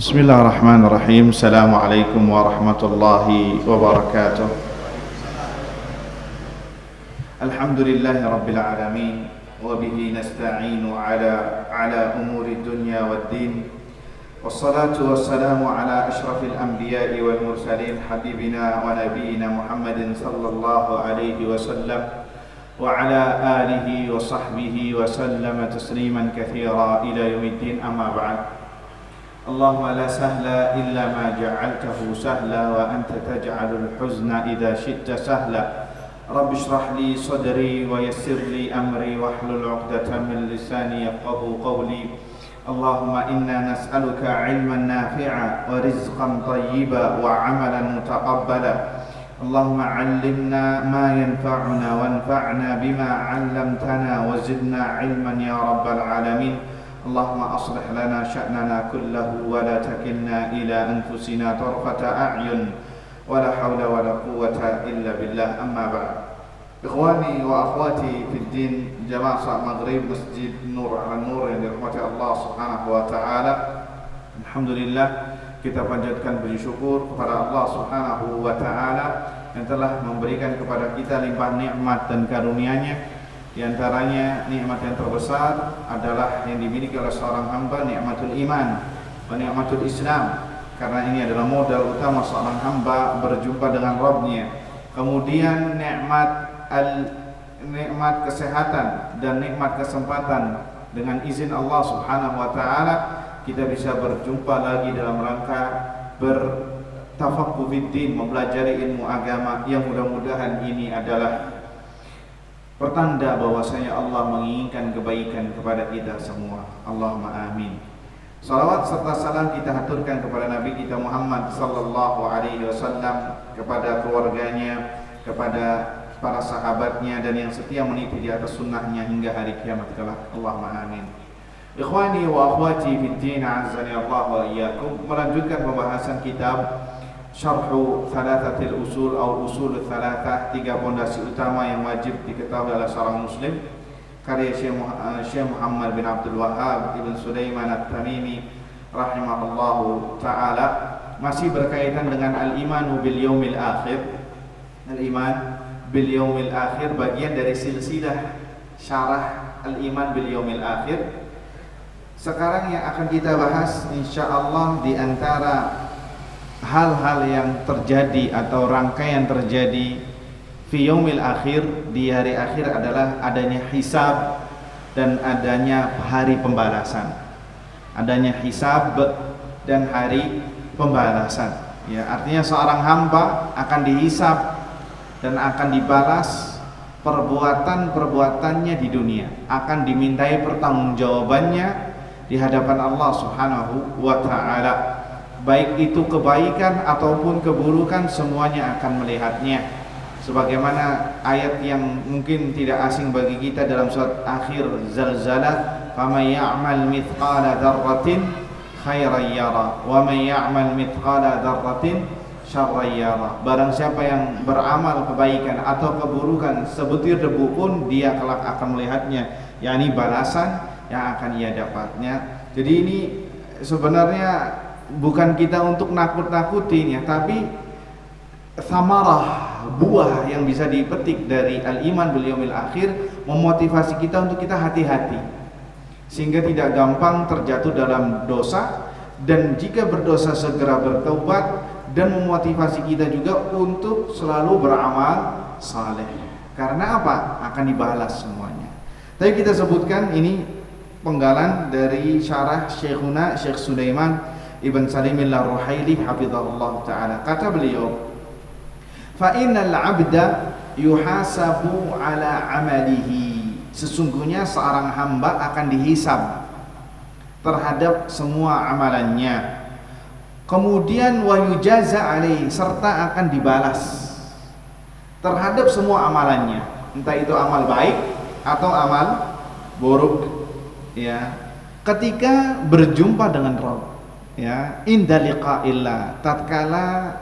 Bismillahirrahmanirrahim. Assalamualaikum warahmatullahi wabarakatuh. Alhamdulillahi rabbil alamin wa bihi nasta'inu ala umuri dunya waddin. Wassalatu wassalamu ala asyrafil anbiya'i wal mursalin habibina wa nabiyyina Muhammadin sallallahu alaihi wasallam wa ala alihi wa sahbihi wa sallama tasliman katsira ila yaumiddin, amma ba'd. Allahumma la sahla illa ma ja'altahu sahla wa anta taj'alul huzna idza syi'ta sahla. Rabbi shrah li sadri wa yassir li amri wahlul 'uqdatam min lisani yafqahu qawli. Allahumma inna nas'aluka 'ilman nafi'a wa rizqan thayyiba wa 'amalan mutaqabbala. Allahumma 'allimna ma yanfa'una wanfa'na bima 'allamtana wa zidna 'ilman ya rabbal alamin. Allahumma aslih lana sya'nana kullahu wa la takilna ila anfusina tarfata a'yun wa la hawla wa la quwwata illa billah, amma ba'd. Ikhwani wa akhwati fid din, jamaah salat maghrib Masjid Nur ala Nur yang dirahmati Allah Subhanahu wa taala. Alhamdulillah, kita panjatkan puji syukur kepada Allah Subhanahu wa taala yang telah memberikan kepada kita limpah nikmat dan karunia-Nya. Di antaranya nikmat yang terbesar adalah yang dimiliki oleh seorang hamba, nikmatul iman wa nikmatul Islam, karena ini adalah modal utama seorang hamba berjumpa dengan Rabb-Nya. Kemudian nikmat kesehatan dan nikmat kesempatan, dengan izin Allah Subhanahu wa taala kita bisa berjumpa lagi dalam rangka bertafaqquh fiddin, mempelajari ilmu agama, yang mudah-mudahan ini adalah pertanda bahwasanya Allah menginginkan kebaikan kepada kita semua. Allahumma amin. Salawat serta salam kita haturkan kepada Nabi kita Muhammad sallallahu alaihi wasallam, kepada keluarganya, kepada para sahabatnya, dan yang setia meniti di atas sunnahnya hingga hari kiamat kelak. Allahumma amin. Ikhwani wa akhwati fid din, azani Allah wa iyyakum, melanjutkan pembahasan kitab Syarhu Thalathatil Usul atau Usul Thalathah, 3 pondasi utama yang wajib diketahui oleh seorang muslim, karya Syekh Muhammad bin Abdul Wahhab Ibn Sulaiman At-Tamimi rahimahullahu ta'ala. Masih berkaitan dengan al-imanu bil yaumil akhir. Al-iman bil yaumil akhir bagian dari silsilah syarah al-iman bil yaumil akhir. Sekarang yang akan kita bahas insyaallah di antara hal-hal yang terjadi atau rangkaian terjadi fi yaumil akhir, di hari akhir, adalah adanya hisab dan adanya hari pembalasan. Adanya hisab dan hari pembalasan. Ya, artinya seorang hamba akan dihisab dan akan dibalas perbuatan-perbuatannya di dunia, akan dimintai pertanggungjawabannya di hadapan Allah Subhanahu wa taala. Baik itu kebaikan ataupun keburukan, semuanya akan melihatnya. Sebagaimana ayat yang mungkin tidak asing bagi kita dalam surat akhir Zalzalah, "Faman ya'mal mithqala dzarratin khairan yara wa man ya'mal mithqala dzarratin syarran yara." Barang siapa yang beramal kebaikan atau keburukan sebutir debu pun, dia kelak akan melihatnya, yakni balasan yang akan ia dapatnya. Jadi ini sebenarnya bukan kita untuk nakut-nakutin ya, tapi samarah, buah yang bisa dipetik dari al-iman bil yaumil akhir, memotivasi kita untuk kita hati-hati sehingga tidak gampang terjatuh dalam dosa, dan jika berdosa segera bertaubat, dan memotivasi kita juga untuk selalu beramal saleh. Karena apa? Akan dibalas semuanya. Tadi kita sebutkan ini penggalan dari syarah Syekhuna Syekh Sulaiman Ibn Salimil Ar-Ruhaili hafizahullah ta'ala. Kata beliau, fa innal 'abda yuhasabu ala amalihi. Sesungguhnya seorang hamba akan dihisab terhadap semua amalannya. Kemudian wa yujaza alaihi, serta akan dibalas terhadap semua amalannya, entah itu amal baik atau amal buruk. Ya, ketika berjumpa dengan Rabb, ya, inda liqa'illah, tatkala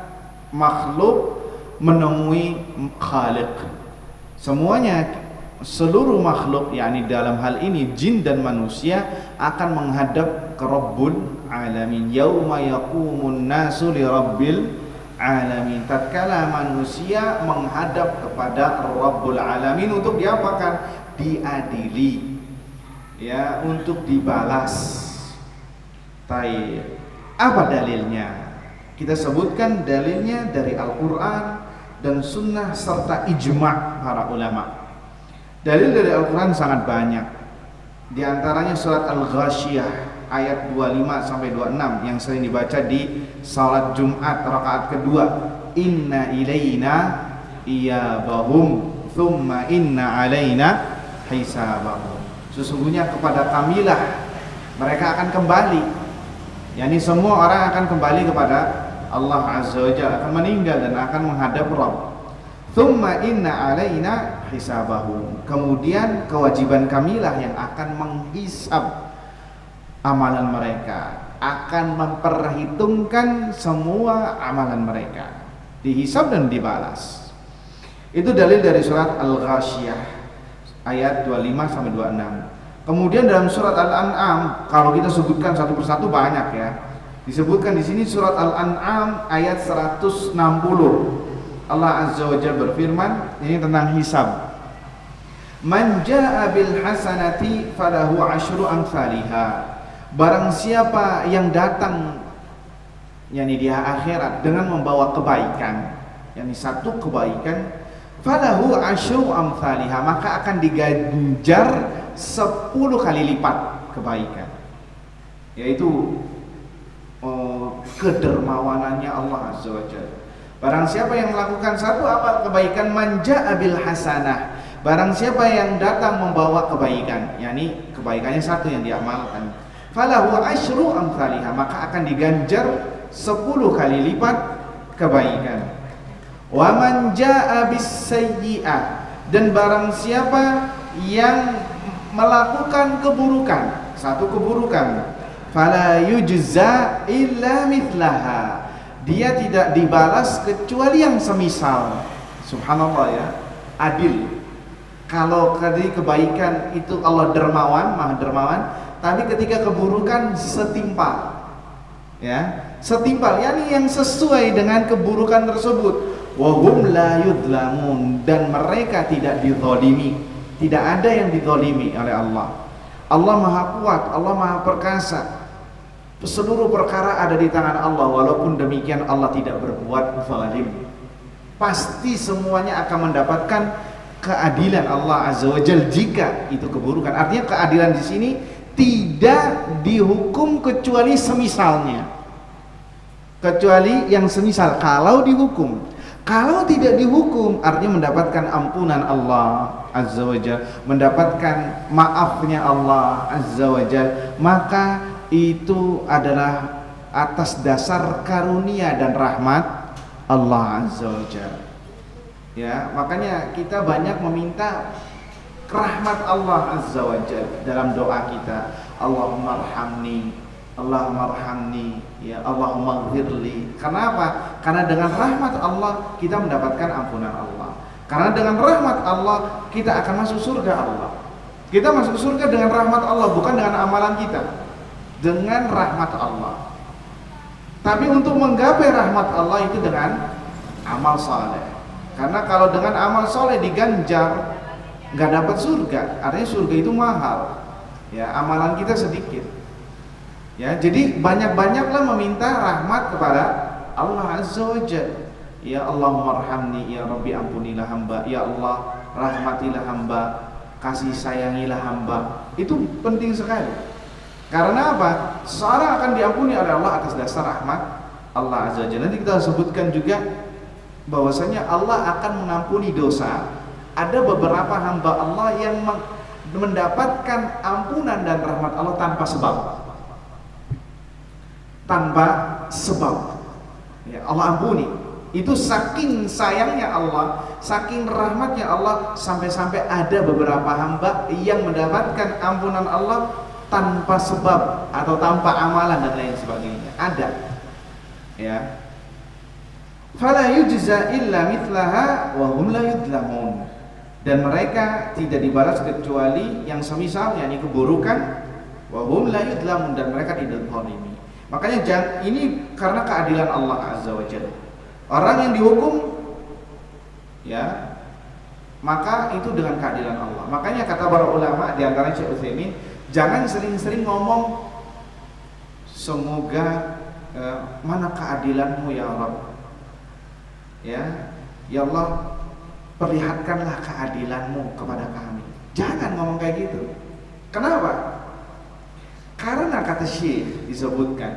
makhluk menemui Khaliq, semuanya seluruh makhluk, yakni dalam hal ini jin dan manusia, akan menghadap ke Rabbul Alamin. Yauma yaqumun nasu li Rabbil Alamin. Tatkala manusia menghadap kepada Rabbul Alamin untuk diapakan? Diadili, ya, untuk dibalas. Taib. Apa dalilnya? Kita sebutkan dalilnya dari Al-Quran dan Sunnah serta ijma' para ulama. Dalil dari Al-Quran sangat banyak. Di antaranya surat Al-Ghasyiyah ayat 25-26 yang sering dibaca di salat Jumat rakaat kedua. Inna ilaina iyabahum thumma inna alaina hisabahum. Sesungguhnya kepada kamilah mereka akan kembali. Yani semua orang akan kembali kepada Allah Azza wa Jalla, akan meninggal dan akan menghadap Rabb. Thumma inna alaina hisabahum. Kemudian kewajiban kamilah yang akan menghisab amalan mereka, akan memperhitungkan semua amalan mereka, dihisab dan dibalas. Itu dalil dari surat Al-Ghasyiyah ayat 25-26. Kemudian dalam surat Al-An'am, kalau kita sebutkan satu persatu banyak ya. Disebutkan di sini surat Al-An'am ayat 160. Allah Azza wa Jalla berfirman, ini tentang hisab. Man jaa'a bil hasanati falahu asyru amsalihha. Barang siapa yang datang yakni di akhirat dengan membawa kebaikan, yakni satu kebaikan, falahu asyru amsalihha, maka akan diganjar 10 kali lipat kebaikan. Yaitu kedermawanannya Allah Azza wa Jalla. Barang siapa yang melakukan satu amal kebaikan, manja abil hasanah, barang siapa yang datang membawa kebaikan, yakni kebaikannya satu yang diamalkan, falahu asyru amsalihha, maka akan diganjar 10 kali lipat kebaikan. Wa man jaa bis sayyi'ah, dan barang siapa yang melakukan keburukan, satu keburukan, fala yujza illa mithlaha, dia tidak dibalas kecuali yang semisal. Subhanallah ya, adil. Kalau tadi kebaikan itu Allah dermawan, maha dermawan, tapi ketika keburukan setimpal, ya, setimpal, yakni yang sesuai dengan keburukan tersebut. Wa hum la yudlamun, dan mereka tidak dizalimi. Tidak ada yang dizalimi oleh Allah. Allah maha kuat, Allah maha perkasa. Seluruh perkara ada di tangan Allah. Walaupun demikian Allah tidak berbuat zalim. Pasti semuanya akan mendapatkan keadilan Allah Azza wa Jalla jika itu keburukan. Artinya keadilan di sini tidak dihukum kecuali semisalnya. Kecuali yang semisal. Kalau dihukum, kalau tidak dihukum, artinya mendapatkan ampunan Allah Azza wa Jalla, mendapatkan maafnya Allah Azza wa Jalla, maka itu adalah atas dasar karunia dan rahmat Allah Azza wa Jalla. Ya, makanya kita banyak meminta rahmat Allah Azza wa Jalla dalam doa kita. Allahumma arhamni, Allahumma arhamni, ya Allahumma ighfirli. Karena apa? Karena dengan rahmat Allah kita mendapatkan ampunan Allah. Karena dengan rahmat Allah kita akan masuk surga Allah. Kita masuk surga dengan rahmat Allah, bukan dengan amalan kita. Dengan rahmat Allah. Tapi untuk menggapai rahmat Allah itu dengan amal saleh. Karena kalau dengan amal saleh diganjar, nggak dapat surga. Artinya surga itu mahal. Ya, amalan kita sedikit. Ya, jadi banyak-banyaklah meminta rahmat kepada Allah Azza wa Jalla. Ya Allahumma arhamni, ya Rabbi ampunilah hamba. Ya Allah rahmatilah hamba, kasih sayangilah hamba. Itu penting sekali. Karena apa? Seorang akan diampuni oleh Allah atas dasar rahmat Allah Azza wa Jalla. Nanti kita sebutkan juga bahwasanya Allah akan mengampuni dosa. Ada beberapa hamba Allah yang mendapatkan ampunan dan rahmat Allah tanpa sebab. Tanpa sebab. Ya, Allah ampuni. Itu saking sayangnya Allah, saking rahmatnya Allah, sampai-sampai ada beberapa hamba yang mendapatkan ampunan Allah tanpa sebab atau tanpa amalan dan lain sebagainya. Ada. Ya. Fala yujza illa mithlaha wa hum la yudlamun. dan mereka tidak dibalas kecuali yang semisal, yakni keburukan, wa hum la yudlamun, dan mereka tidak zalimi. Makanya ini karena keadilan Allah Azza wa Jalla. Orang yang dihukum ya, maka itu dengan keadilan Allah. Makanya kata para ulama, di antaranya Syekh Utsaimin, jangan sering-sering ngomong semoga mana keadilanmu ya Rabb, ya Allah perlihatkanlah keadilanmu kepada kami. Jangan ngomong kayak gitu. Kenapa? Karena kata Syekh disebutkan,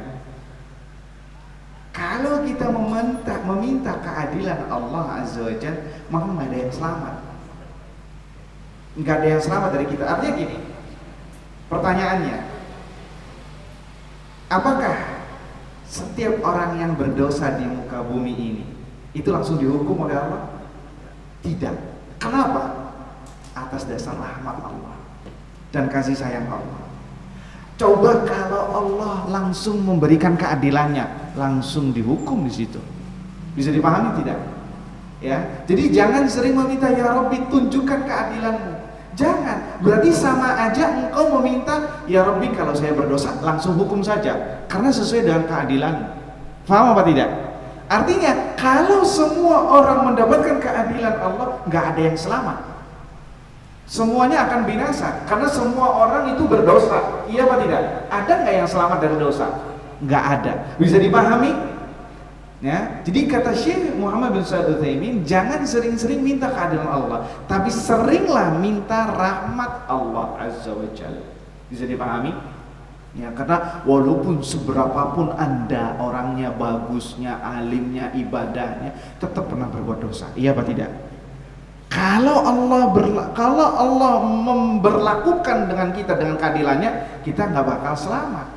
kalau kita meminta keadilan Allah Azza wa Jalla, maka nggak ada yang selamat. Nggak ada yang selamat dari kita. Artinya gini, pertanyaannya, apakah setiap orang yang berdosa di muka bumi ini itu langsung dihukum oleh Allah? Tidak. Kenapa? Atas dasar rahmat Allah dan kasih sayang Allah. Coba kalau Allah langsung memberikan keadilannya, langsung dihukum di situ. Bisa dipahami tidak? Ya. Jadi jangan sering meminta ya Rabbi tunjukkan keadilanmu. Jangan. Berarti sama aja engkau meminta ya Rabbi kalau saya berdosa langsung hukum saja, karena sesuai dengan keadilan. Paham apa tidak? Artinya kalau semua orang mendapatkan keadilan Allah, nggak ada yang selamat. Semuanya akan binasa karena semua orang itu berdosa. Iya apa tidak? Ada nggak yang selamat dari dosa? Nggak ada. Bisa dipahami? Ya. Jadi kata Syekh Muhammad bin Shalih Al-Utsaimin, jangan sering-sering minta keadilan Allah, tapi seringlah minta rahmat Allah Azza wa Jalla. Bisa dipahami? Ya, karena walaupun seberapapun Anda orangnya bagusnya, alimnya, ibadahnya, tetap pernah berbuat dosa. Iya apa tidak? Kalau Allah memberlakukan dengan kita dengan keadilannya, kita nggak bakal selamat.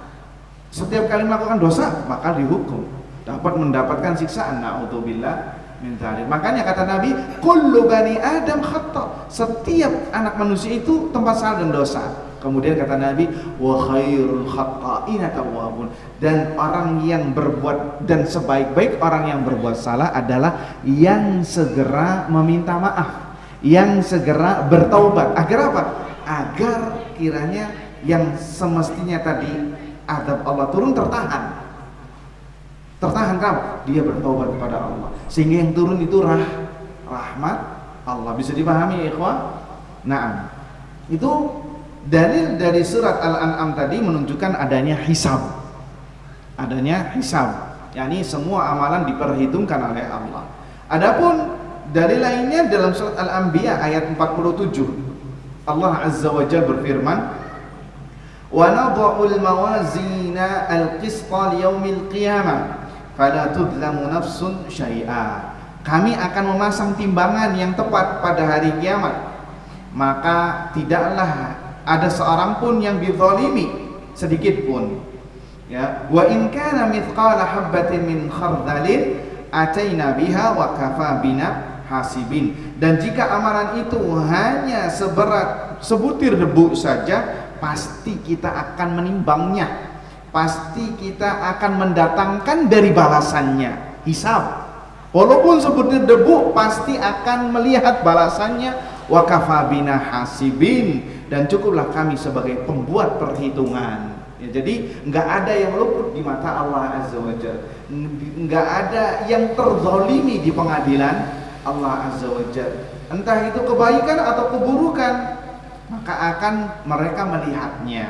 Setiap kali melakukan dosa bakal dihukum, dapat mendapatkan siksaan. Na'udzubillah min dzalik. Makanya kata Nabi, kullu bani Adam khata'. Setiap anak manusia itu tempat salah dan dosa. Kemudian kata Nabi, wa khairul khata'ina tawwabun, dan orang yang berbuat, dan sebaik-baik orang yang berbuat salah adalah yang segera meminta maaf, yang segera bertaubat. Agar apa? Agar kiranya yang semestinya tadi azab Allah turun tertahan. Tertahan kenapa? Dia bertaubat kepada Allah, sehingga yang turun itu rahmat Allah. Bisa dipahami ya ikhwah? Nah, itu dalil dari surat Al-An'am tadi menunjukkan adanya hisab. Adanya hisab, yakni semua amalan diperhitungkan oleh Allah. Adapun dalil lainnya dalam surat Al-Anbiya ayat 47. Allah Azza wa Jalla berfirman, "Wa nadha'ul mawazina al-qista liyaumil qiyamah, fala tudlamu nafsun syai'a." Kami akan memasang timbangan yang tepat pada hari kiamat, maka tidaklah ada seorang pun yang dizalimi sedikit pun. Ya, wa in kana mithqala habatin min khardalin ataina biha wa kafa bina hasibin. Dan jika amalan itu hanya seberat sebutir debu saja, pasti kita akan menimbangnya, pasti kita akan mendatangkan dari balasannya, hisab. Walaupun sebutir debu, pasti akan melihat balasannya. Wa kafa bina hasibin, dan cukuplah kami sebagai pembuat perhitungan. Ya, jadi nggak ada yang luput di mata Allah Azza wa Jalla, nggak ada yang terzalimi di pengadilan Allah Azza wa Jalla, entah itu kebaikan atau keburukan, maka akan mereka melihatnya.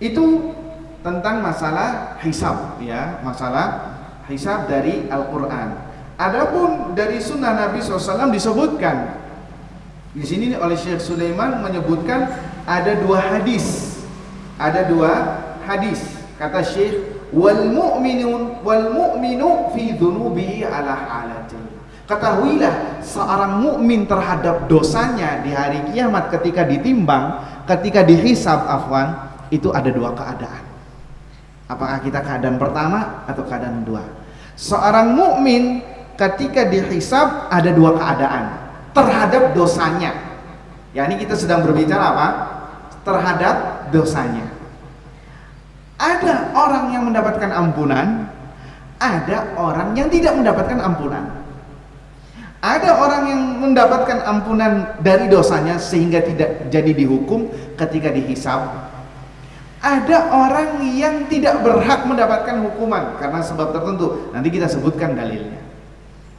Itu tentang masalah hisab, ya, masalah hisab dari Al-Quran. Adapun dari sunnah Nabi SAW disebutkan di sini oleh Syekh Sulaiman, menyebutkan ada dua hadis. Ada dua hadis. Kata Syekh, wal mu'minu fi dhunubihi ala halati. Ketahuilah seorang mukmin terhadap dosanya di hari kiamat ketika ditimbang, ketika dihisab, itu ada dua keadaan. Apakah kita keadaan pertama atau keadaan kedua? Seorang mukmin ketika dihisab ada dua keadaan terhadap dosanya. Ya, ini kita sedang berbicara apa? Terhadap dosanya. Ada orang yang mendapatkan ampunan, ada orang yang tidak mendapatkan ampunan. Ada orang yang mendapatkan ampunan dari dosanya sehingga tidak jadi dihukum ketika dihisab. Ada orang yang tidak berhak mendapatkan hukuman karena sebab tertentu. Nanti kita sebutkan dalilnya.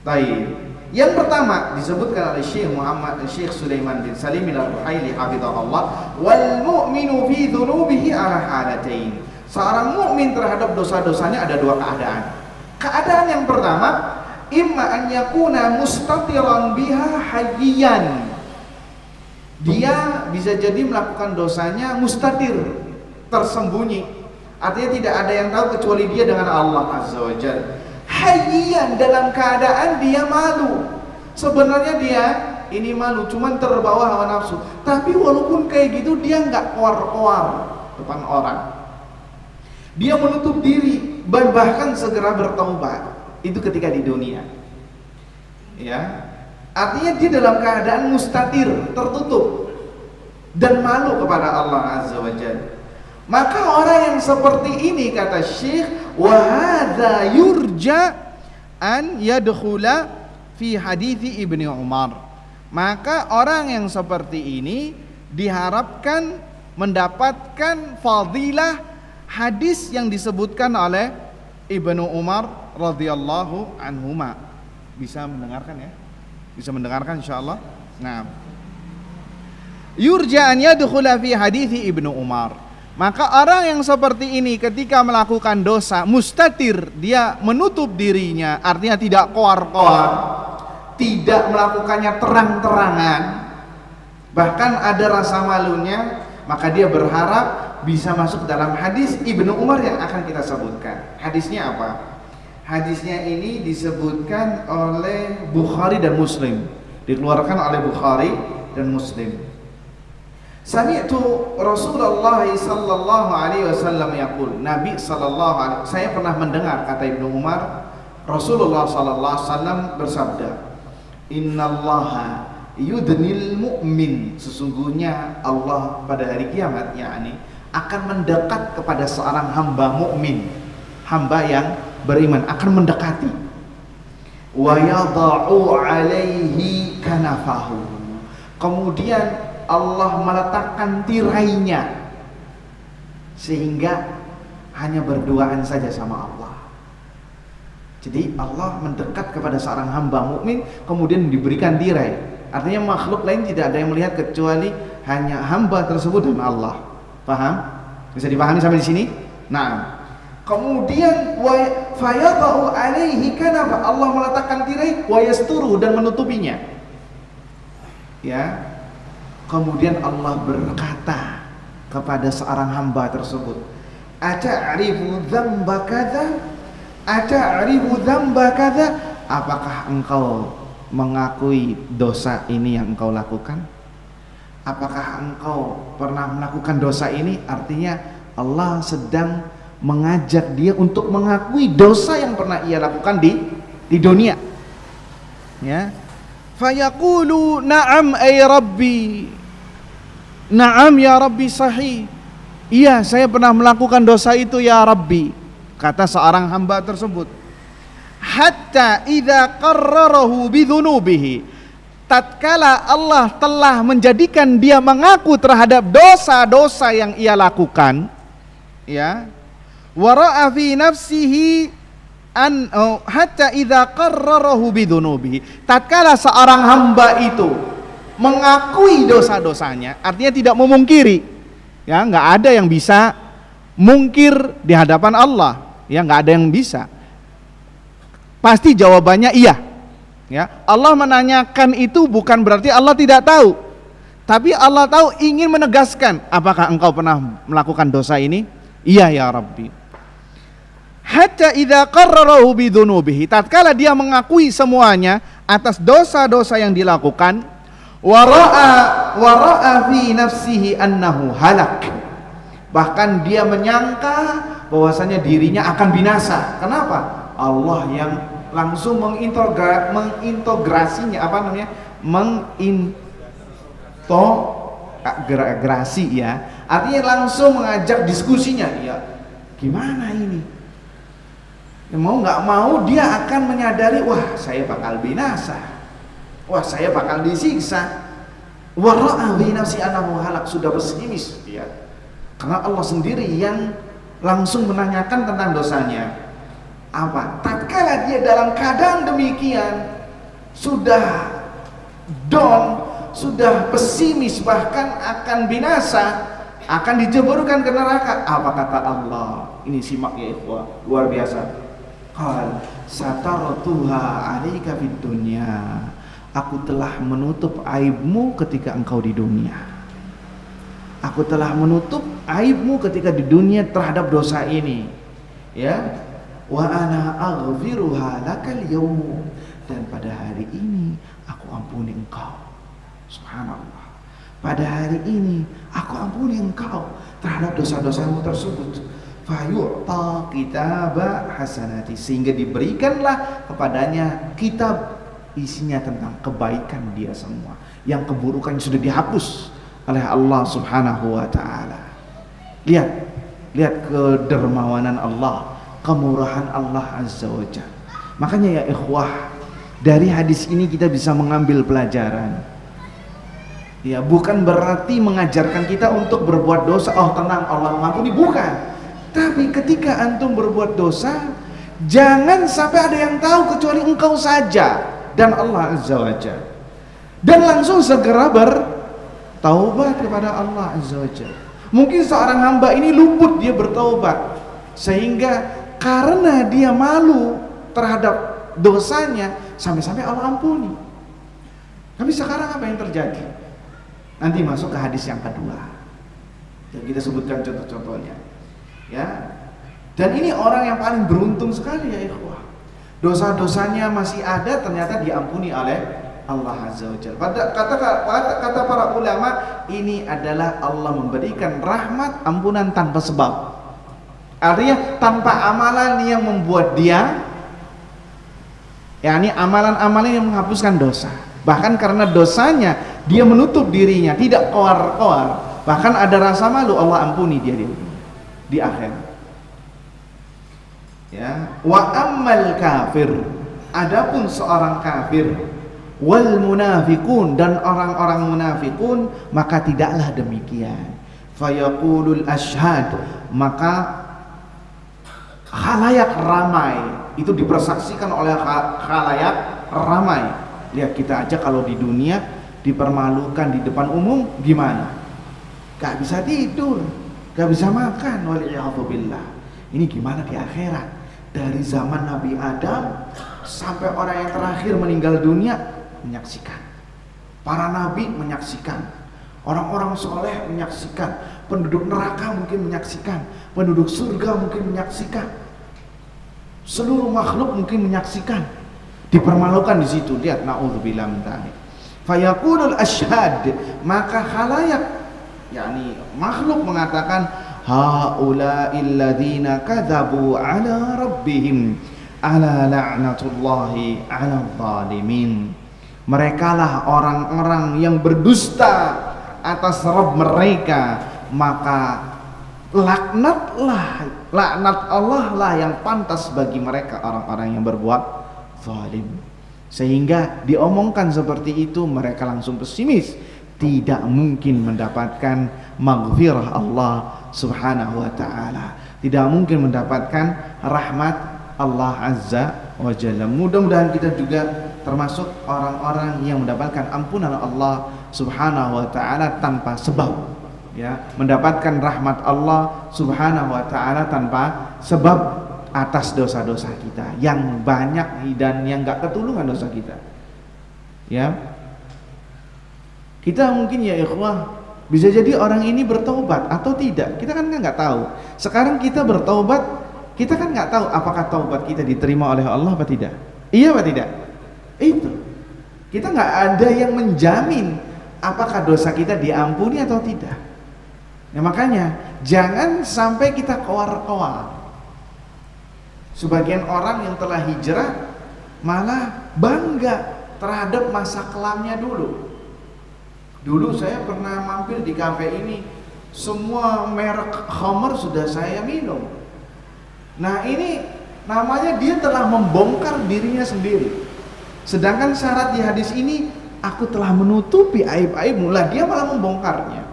Baik. Yang pertama disebutkan oleh Syekh Sulaiman bin Salim al-Ruhaili hafizahullah, wal mu'minu fi dhunubihi ala halatain. Seorang mukmin terhadap dosa-dosanya ada dua keadaan. Keadaan yang pertama, imma an yakuna mustatiran biha hayyan. Dia bisa jadi melakukan dosanya mustatir, tersembunyi. Artinya tidak ada yang tahu kecuali dia dengan Allah Azza wa Jalla. Hayyan, dalam keadaan dia malu. Sebenarnya dia ini malu, cuman terbawa hawa nafsu. Tapi walaupun kayak gitu dia nggak koar-koar depan orang. Dia menutup diri, bahkan segera bertaubat. Itu ketika di dunia. Ya. Artinya dia dalam keadaan mustatir, tertutup dan malu kepada Allah Azza wa Jalla. Maka orang yang seperti ini, kata Syekh, wa hadza yurja an yadkhula fi hadithi Ibnu Umar. Maka orang yang seperti ini diharapkan mendapatkan fadilah hadis yang disebutkan oleh Ibnu Umar radhiyallahu anhuma. Bisa mendengarkan ya? Bisa mendengarkan insyaallah. Nah, yurja an yadkhula fi hadithi Ibnu Umar. Maka orang yang seperti ini ketika melakukan dosa mustatir, dia menutup dirinya, artinya tidak koar-koar, tidak melakukannya terang-terangan, bahkan ada rasa malunya, maka dia berharap bisa masuk dalam hadis Ibnu Umar yang akan kita sebutkan. Hadisnya apa? Hadisnya ini disebutkan oleh Bukhari dan Muslim, dikeluarkan oleh Bukhari dan Muslim. Sami'tu Rasulullah sallallahu alaihi wasallam yaqul, Nabi sallallahu alaihi, saya pernah mendengar, kata Ibnu Umar, Rasulullah sallallahu alaihi wasallam bersabda, innallaha yudnil mu'min, sesungguhnya Allah pada hari kiamat yakni akan mendekat kepada seorang hamba mukmin, hamba yang beriman, akan mendekati, wa yadha'u alaihi kanafahu, kemudian Allah meletakkan tirainya sehingga hanya berduaan saja sama Allah. Jadi Allah mendekat kepada seorang hamba mukmin kemudian diberikan tirai. Artinya makhluk lain tidak ada yang melihat kecuali hanya hamba tersebut dan Allah. Paham? Bisa dipahami sampai di sini? Nah, kemudian wa fayadhu alaihi kanafa, Allah meletakkan tirai wa yasturu, dan menutupinya. Ya. Kemudian Allah berkata kepada seorang hamba tersebut, ata'rifu dzamba kadza, ata'rifu dzamba kadza, apakah engkau mengakui dosa ini yang engkau lakukan? Apakah engkau pernah melakukan dosa ini? Artinya Allah sedang mengajak dia untuk mengakui dosa yang pernah ia lakukan di dunia. Ya. Fayaqulu na'am ay rabbi, na'am ya rabbi sahih, iya saya pernah melakukan dosa itu ya Rabbi, kata seorang hamba tersebut. Hatta idza qarrarahu bidzunubihi, tatkala Allah telah menjadikan dia mengaku terhadap dosa-dosa yang ia lakukan, ya, wa ra'a fi nafsihi an hatta idza qarrarahu bidzunubihi, tatkala seorang hamba itu mengakui dosa-dosanya, artinya tidak memungkiri, ya, nggak ada yang bisa mungkir di hadapan Allah, ya, nggak ada yang bisa, pasti jawabannya iya, ya. Allah menanyakan itu bukan berarti Allah tidak tahu, tapi Allah tahu, ingin menegaskan, apakah engkau pernah melakukan dosa ini? Iya ya Rabbi. Hatta idza qarrarahu bidzunubihi, tatkala dia mengakui semuanya atas dosa-dosa yang dilakukan, wara'a fi nafsihi annahu halak, bahkan dia menyangka bahwasanya dirinya akan binasa. Kenapa? Allah yang langsung mengintegrasinya, apa namanya, mengintegrasi, ya, artinya langsung mengajak diskusinya. Ya, gimana ini? Ya, mau nggak mau dia akan menyadari, wah saya bakal binasa. wah saya bakal disiksa. Wa ra'a bi nafsi annahu halak, sudah pesimis dia. Karena Allah sendiri yang langsung menanyakan tentang dosanya. Apa? Tatkala dia dalam keadaan demikian, sudah down, sudah pesimis, bahkan akan binasa, akan dijeburkan ke neraka. Apa kata Allah? Ini simak ya ikhwah, luar biasa. Qal satartuha 'alaika fid dunya. Aku telah menutup aibmu ketika engkau di dunia. Aku telah menutup aibmu ketika di dunia terhadap dosa ini. Ya. Wa ana aghfiruha lakal yaum. Dan pada hari ini aku ampuni engkau. Subhanallah. Pada hari ini aku ampuni engkau terhadap dosa-dosamu tersebut. Fayu'ta kitaba hasanati, sehingga diberikanlah kepadanya kitab isinya tentang kebaikan dia semua. Yang keburukan sudah dihapus oleh Allah Subhanahu wa taala. Lihat kedermawanan Allah, kemurahan Allah Azza wa Jalla. Makanya ya ikhwah, dari hadis ini kita bisa mengambil pelajaran. Ya, bukan berarti mengajarkan kita untuk berbuat dosa, oh tenang Allah mengampuni, bukan. Tapi ketika antum berbuat dosa, jangan sampai ada yang tahu kecuali engkau saja dan Allah Azza wa Jalla. Dan langsung segera bertaubat kepada Allah Azza wa Jalla. Mungkin seorang hamba ini luput dia bertaubat, sehingga karena dia malu terhadap dosanya, sampai-sampai Allah ampuni. Tapi sekarang apa yang terjadi? Nanti masuk ke hadis yang kedua yang kita sebutkan contoh-contohnya, ya. Dan ini orang yang paling beruntung sekali ya ikhwah. Dosa-dosanya masih ada, ternyata diampuni oleh Allah Azza wa Jalla. Kata para ulama, ini adalah Allah memberikan rahmat ampunan tanpa sebab. Artinya tanpa amalan yang membuat dia, yakni amalan-amalan yang menghapuskan dosa. Bahkan karena dosanya dia menutup dirinya, tidak koar-koar. Bahkan ada rasa malu, Allah ampuni dia di akhirat. Ya, wa ammal kafir, adapun seorang kafir, wal munafiqun, dan orang-orang munafiqun, maka tidaklah demikian. Fayaqulul ashhad, maka khalayak ramai, itu dipersaksikan oleh khalayak ramai. Lihat kita aja kalau di dunia dipermalukan di depan umum gimana? Gak bisa tidur, gak bisa makan, waliyahzubillah. Ini gimana di akhirat? Dari zaman Nabi Adam sampai orang yang terakhir meninggal dunia menyaksikan. Para nabi menyaksikan, orang-orang soleh menyaksikan, penduduk neraka mungkin menyaksikan, penduduk surga mungkin menyaksikan, seluruh makhluk mungkin menyaksikan, dipermalukan di situ. Lihat, naudzubillah min dzalik. Fayaqulul ashhad, maka khalayak, yakni makhluk mengatakan, haula'il ladzina kadzabu ala rabbihim ala la'natullahi 'alal zalimin. Merekalah orang-orang yang berdusta atas Rabb mereka, maka laknat Allah lah yang pantas bagi mereka, orang-orang yang berbuat zalim. Sehingga diomongkan seperti itu, mereka langsung pesimis, tidak mungkin mendapatkan maghfirah Allah Subhanahu wa ta'ala, tidak mungkin mendapatkan rahmat Allah Azza wa Jalla. Mudah-mudahan kita juga termasuk orang-orang yang mendapatkan ampunan Allah Subhanahu wa ta'ala tanpa sebab, ya, mendapatkan rahmat Allah Subhanahu wa ta'ala tanpa sebab atas dosa-dosa kita yang banyak dan yang gak ketulungan dosa kita. Ya, kita mungkin ya ikhwah, bisa jadi orang ini bertaubat atau tidak, kita kan nggak tahu. Sekarang kita bertaubat, kita kan nggak tahu apakah taubat kita diterima oleh Allah apa tidak. Iya apa tidak? Itu kita nggak ada yang menjamin apakah dosa kita diampuni atau tidak. Nah, makanya jangan sampai kita koar-koar. Sebagian orang yang telah hijrah malah bangga terhadap masa kelamnya dulu. Dulu saya pernah mampir di kafe ini, semua merek khamr sudah saya minum. Nah, ini namanya dia telah membongkar dirinya sendiri. Sedangkan syarat di hadis ini, aku telah menutupi aib-aibmu, lah dia malah membongkarnya.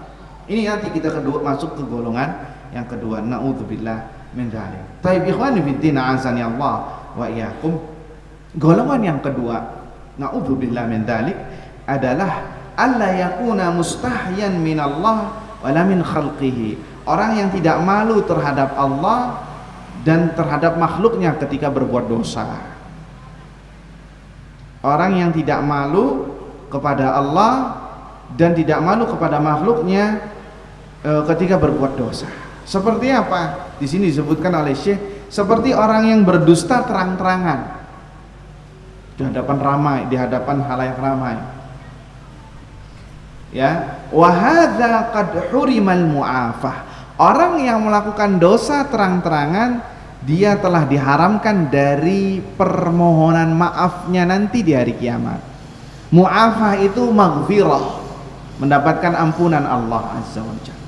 Ini nanti kita masuk ke golongan yang kedua. Na'udzubillah min dzalik. Taib ikhwani fiddin, azani Allah wa iyyakum. Golongan yang kedua, na'udzubillah min dzalik, adalah alla yakuna mustahyan min Allah wala min khalqihi. Orang yang tidak malu terhadap Allah dan terhadap makhluknya ketika berbuat dosa. Orang yang tidak malu kepada Allah dan tidak malu kepada makhluknya ketika berbuat dosa. Seperti apa? Di sini disebutkan oleh Syekh, seperti orang yang berdusta terang-terangan di hadapan ramai, di hadapan halayak ramai. Ya, wa hadza qad hurimal mu'afah. Orang yang melakukan dosa terang-terangan, dia telah diharamkan dari permohonan maafnya nanti di hari kiamat. Mu'afah itu maghfirah, mendapatkan ampunan Allah Azza wa Jalla.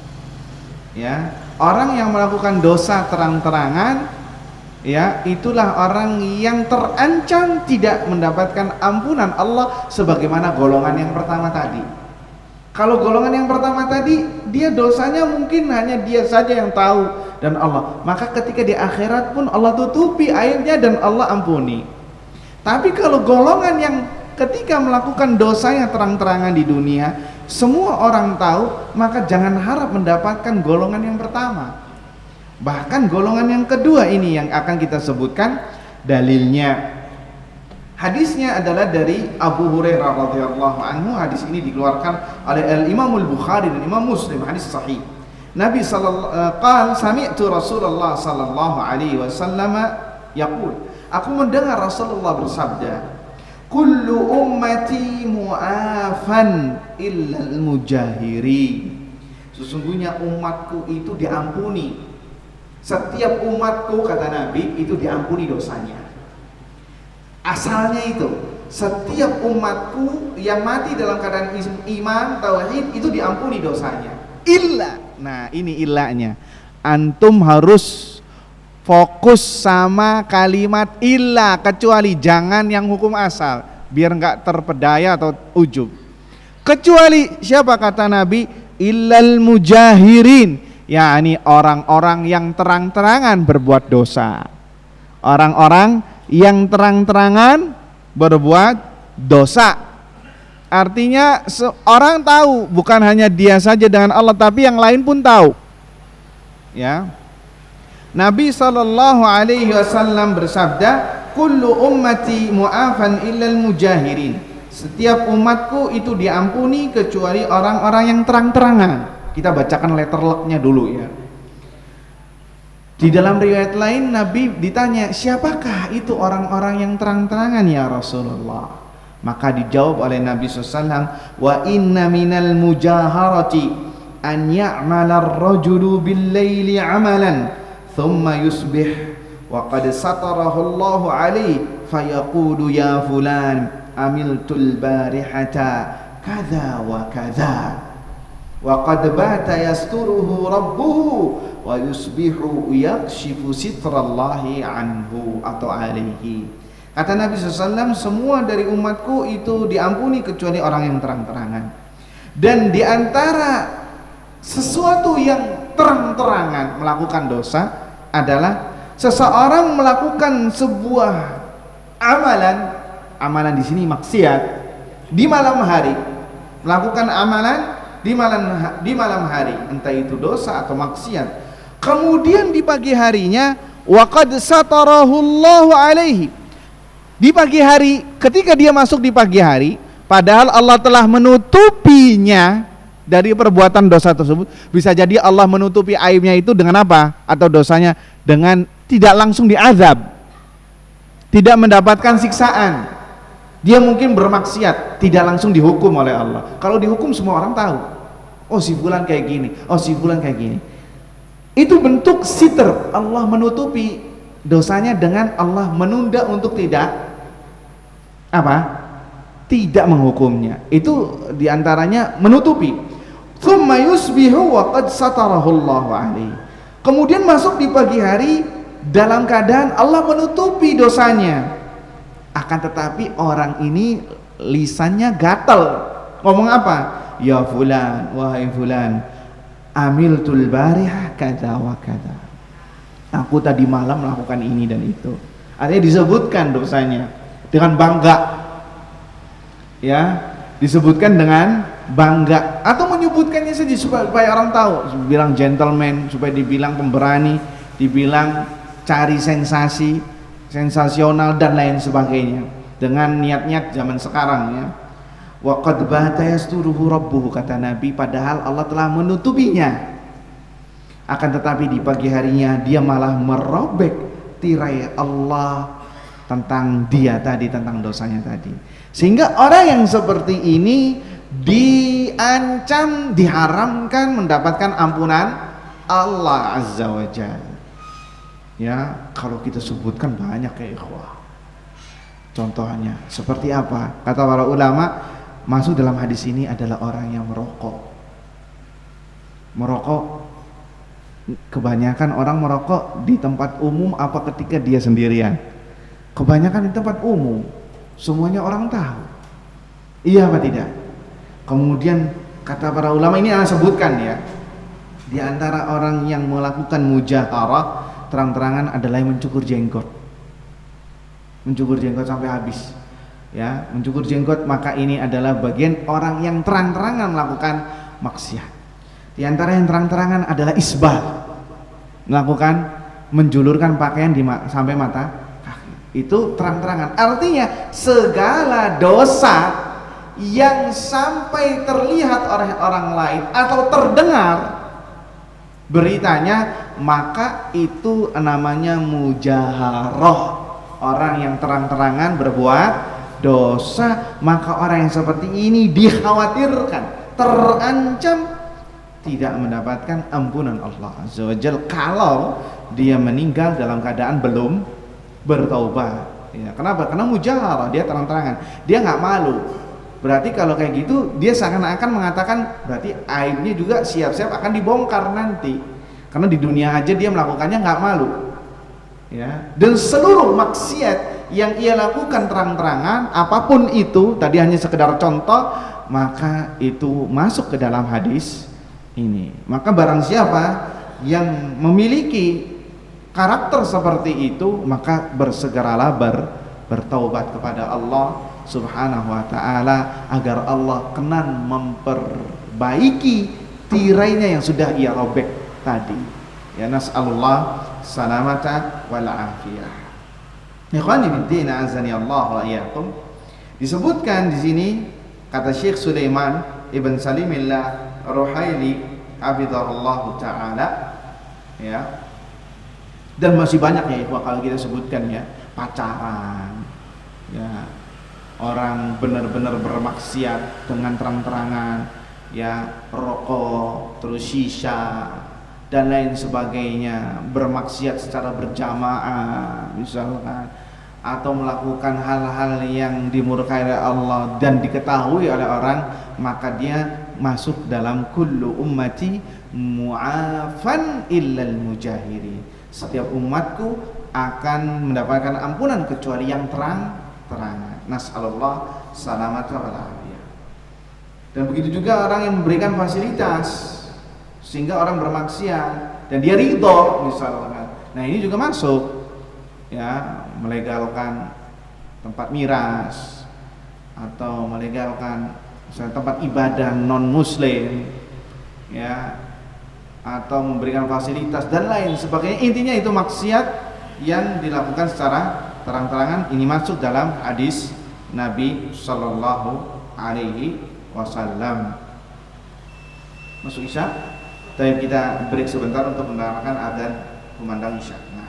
Ya, orang yang melakukan dosa terang-terangan, ya, itulah orang yang terancam tidak mendapatkan ampunan Allah sebagaimana golongan yang pertama tadi. Kalau golongan yang pertama tadi, dia dosanya mungkin hanya dia saja yang tahu dan Allah, maka ketika di akhirat pun Allah tutupi aibnya dan Allah ampuni. Tapi kalau golongan yang ketika melakukan dosanya terang-terangan di dunia, semua orang tahu, maka jangan harap mendapatkan golongan yang pertama. Bahkan golongan yang kedua ini yang akan kita sebutkan dalilnya. Hadisnya adalah dari Abu Hurairah radhiyallahu anhu. Hadis ini dikeluarkan oleh Al-Imam Al-Bukhari dan Imam Muslim, hadis sahih. Nabi sallallahu sami'tu Rasulullah sallallahu alaihi wasallam yaqul, aku mendengar Rasulullah bersabda, kullu ummati mu'afan illa al-mujahirin. Sesungguhnya umatku itu diampuni. Setiap umatku, kata Nabi, itu diampuni dosanya. Asalnya itu, setiap umatku yang mati dalam keadaan iman, tauhid, itu diampuni dosanya. Illa, nah ini illanya. Antum harus fokus sama kalimat illa, kecuali, jangan yang hukum asal, biar nggak terpedaya atau ujub. Kecuali siapa, kata Nabi, illal mujahirin, yakni orang-orang yang terang-terangan berbuat dosa. Orang-orang yang terang-terangan berbuat dosa. Artinya seorang tahu, bukan hanya dia saja dengan Allah, tapi yang lain pun tahu. Ya. Nabi sallallahu alaihi wasallam bersabda, kullu ummati mu'afan illal mujahirin. Setiap umatku itu diampuni kecuali orang-orang yang terang-terangan. Kita bacakan letter luck-nya dulu ya. Di dalam riwayat lain Nabi ditanya, siapakah itu orang-orang yang terang-terangan ya Rasulullah? Maka dijawab oleh Nabi SAW, wa inna minal mujaharati an ya'mala ar-rajulu bil-laili 'amalan thumma yusbih wa qad satarahu Allahu alaihi fayaqulu ya fulan amiltul barihata kadza wa kadza wa qad bata yasturuhu rabbuhu wa yusbihu yakshifu sitrallahi anhu atau alaihi. Kata Nabi SAW, semua dari umatku itu diampuni kecuali orang yang terang-terangan. Dan di antara sesuatu yang terang-terangan melakukan dosa adalah seseorang melakukan sebuah amalan di sini maksiat di malam hari, melakukan amalan di malam hari, entah itu dosa atau maksiat. Kemudian di pagi harinya, waqad satarahu Allahu alaihi. Di pagi hari, ketika dia masuk di pagi hari, padahal Allah telah menutupinya dari perbuatan dosa tersebut. Bisa jadi Allah menutupi aibnya itu dengan apa? Atau dosanya dengan tidak langsung diazab, tidak mendapatkan siksaan. Dia mungkin bermaksiat, tidak langsung dihukum oleh Allah. Kalau dihukum semua orang tahu, oh si fulan kayak gini, oh si fulan kayak gini. Itu bentuk sitr, Allah menutupi dosanya dengan Allah menunda untuk tidak tidak menghukumnya. Itu diantaranya menutupi. Tsumma yusbihu wa qad satarahu Allahu alaihi. Kemudian masuk di pagi hari dalam keadaan Allah menutupi dosanya. Akan tetapi orang ini lisannya gatel. Ngomong apa? Ya fulan, wahai fulan, amiltul barihah kada wa kada. Aku tadi malam melakukan ini dan itu. Artinya disebutkan dosanya dengan bangga. Ya, disebutkan dengan bangga atau menyebutkannya saja supaya orang tahu, dibilang gentleman, supaya dibilang pemberani, dibilang cari sensasi, sensasional dan lain sebagainya dengan niat-niat zaman sekarang ya. Wa qad bata yasturuhu rabbuhu, kata Nabi, padahal Allah telah menutupinya. Akan tetapi di pagi harinya dia malah merobek tirai Allah tentang dia tadi, tentang dosanya tadi. Sehingga orang yang seperti ini diancam, diharamkan mendapatkan ampunan Allah Azza wa Jalla. Ya, kalau kita sebutkan banyak ya ikhwah. Contohnya seperti apa? Kata para ulama, masuk dalam hadis ini adalah orang yang merokok. Merokok, kebanyakan orang merokok di tempat umum apa ketika dia sendirian? Kebanyakan di tempat umum, semuanya orang tahu. Iya apa tidak? Kemudian kata para ulama, ini saya sebutkan ya, di antara orang yang melakukan mujaharah terang-terangan adalah yang mencukur jenggot. Mencukur jenggot sampai habis. Ya, mencukur jenggot, maka ini adalah bagian orang yang terang-terangan melakukan maksiat. Di antara yang terang-terangan adalah isbal, melakukan menjulurkan pakaian sampai mata kaki. Itu terang-terangan. Artinya segala dosa yang sampai terlihat oleh orang lain atau terdengar beritanya, maka itu namanya mujaharah. Orang yang terang-terangan berbuat dosa, maka orang yang seperti ini dikhawatirkan, terancam tidak mendapatkan ampunan Allah Azza wa Jalla kalau dia meninggal dalam keadaan belum bertaubat. Ya, kenapa? Karena mujaharah, dia terang-terangan, dia nggak malu. Berarti kalau kayak gitu dia seakan-akan mengatakan berarti aibnya juga siap-siap akan dibongkar nanti. Karena di dunia aja dia melakukannya nggak malu. Ya, dan seluruh maksiat yang ia lakukan terang-terangan, apapun itu, tadi hanya sekedar contoh, maka itu masuk ke dalam hadis ini. Maka barang siapa yang memiliki karakter seperti itu, maka bersegeralah bertaubat kepada Allah Subhanahu wa ta'ala agar Allah kenan memperbaiki tirainya yang sudah ia robek tadi. Ya, nas'alullah salamata wal afiyah. Ikhwani fiddin, azani Allah wa iyyakum. Disebutkan di sini kata Syekh Sulaiman Ibn Salimillah Ruhaili hafizahullah taala, ya. Dan masih banyak ya ikhwah kalau kita sebutkan ya, pacaran. Ya, orang benar-benar bermaksiat dengan terang-terangan, ya, rokok, terus shisha dan lain sebagainya, bermaksiat secara berjamaah misalkan, atau melakukan hal-hal yang dimurkai oleh Allah dan diketahui oleh orang, maka dia masuk dalam kullu ummati mu'afan illal mujahirin. Setiap umatku akan mendapatkan ampunan kecuali yang terang-terangan. Nas'alullah salamata wal afiyah. Dan begitu juga orang yang memberikan fasilitas sehingga orang bermaksiat dan dia ridho misalkan. Nah, ini juga masuk, ya, melegalkan tempat miras atau melegalkan misalnya tempat ibadah non muslim, ya, atau memberikan fasilitas dan lain sebagainya. Intinya itu maksiat yang dilakukan secara terang-terangan. Ini masuk dalam hadis Nabi Sallallahu Alaihi Wasallam. Masuk isya. Tapi kita break sebentar untuk mendengarkan adzan kumandang isya. Nah.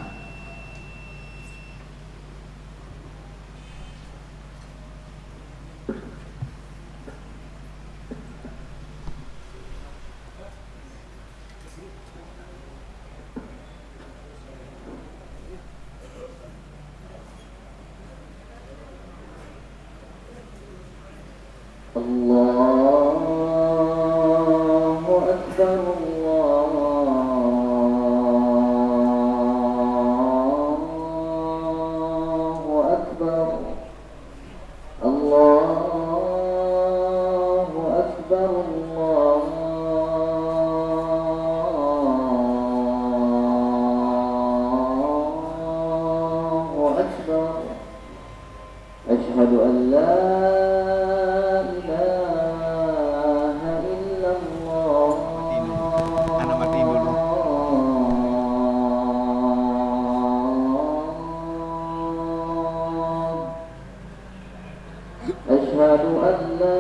Allahu Akbar. أكبر أشهد أن لا إله إلا الله أشهد أن لا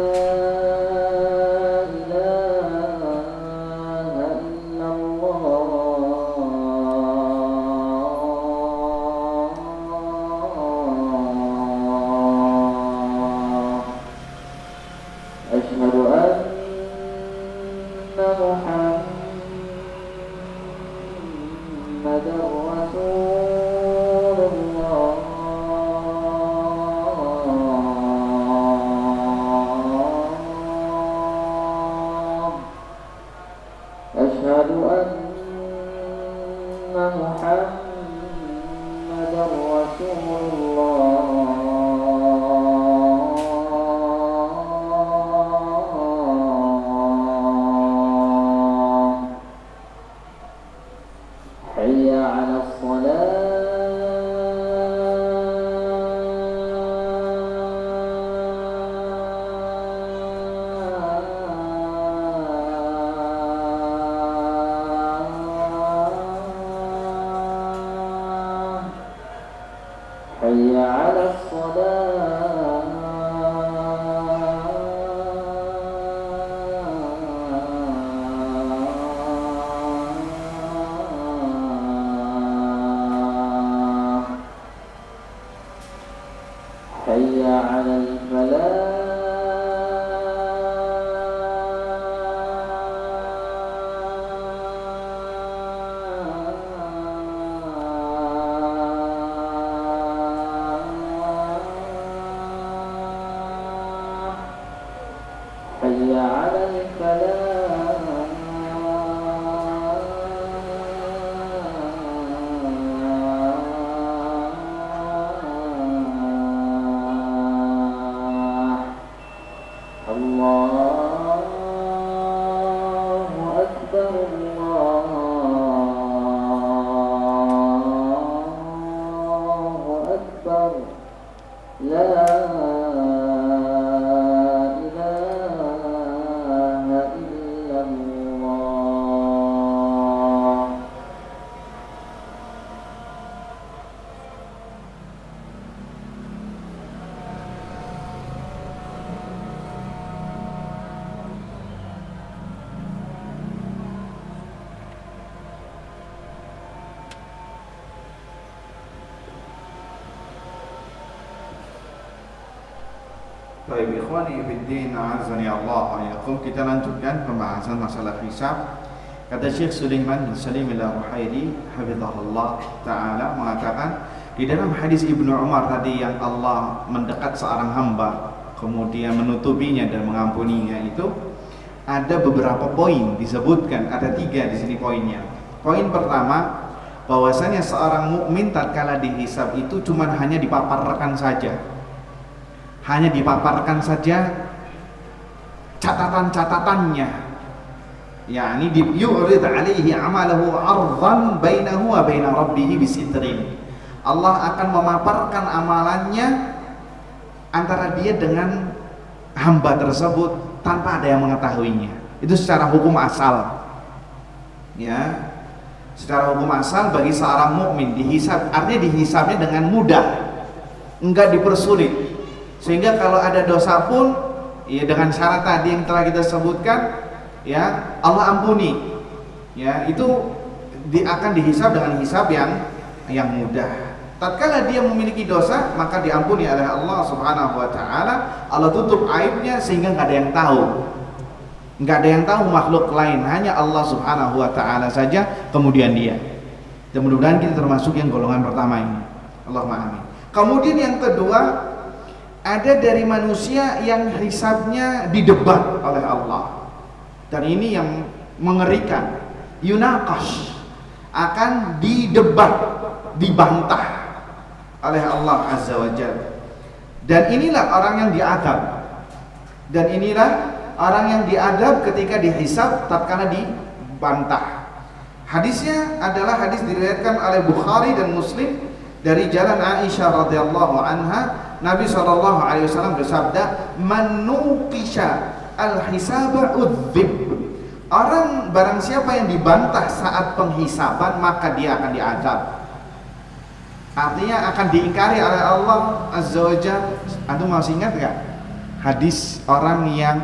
Baik, ikhwani fiddin, a'azzani Allah wa iyyakum. Kita lanjutkan pembahasan masalah hisab. Kata Syekh Sulaiman bin Salim al-Ruhaili hafizahullah taala mengatakan di dalam hadis Ibnu Umar tadi yang Allah mendekat seorang hamba kemudian menutupinya dan mengampuninya, itu ada beberapa poin disebutkan, ada 3 di sini poinnya. Poin pertama, bahwasanya seorang mukmin tatkala dihisab itu cuma hanya dipaparkan saja. Hanya dipaparkan saja catatan-catatannya, yakni yu'rid alaihi amalahu ardan bainahu wa baina rabbih bisitrin. Allah akan memaparkan amalannya antara dia dengan hamba tersebut tanpa ada yang mengetahuinya. Itu secara hukum asal, ya, secara hukum asal bagi seorang mukmin dihisab, artinya dihisabnya dengan mudah, enggak dipersulit. Sehingga kalau ada dosa pun, ya dengan syarat tadi yang telah kita sebutkan, ya Allah ampuni, ya itu akan dihisab dengan hisab yang mudah. Tatkala dia memiliki dosa, maka diampuni oleh Allah Subhanahu Wa Taala. Allah tutup aibnya sehingga nggak ada yang tahu, nggak ada yang tahu makhluk lain, hanya Allah Subhanahu Wa Taala saja. Kemudian dia, dan mudah-mudahan kita termasuk yang golongan pertama ini. Allahumma amin. Kemudian yang kedua, ada dari manusia yang hisabnya didebat oleh Allah, dan ini yang mengerikan. Yunaqash, akan didebat, dibantah oleh Allah Azza wa Jalla. Dan inilah orang yang diadab, dan inilah orang yang diadab ketika dihisab tatkala dibantah. Hadisnya adalah hadis diriwayatkan oleh Bukhari dan Muslim dari jalan Aisyah radhiyallahu anha, Nabi SAW bersabda, "Man nuqisha al-hisaba udzib." Orang barang siapa yang dibantah saat penghisaban, maka dia akan diazab. Artinya akan diingkari oleh Allah Azza wa Jalla. Antum masih ingat enggak hadis orang yang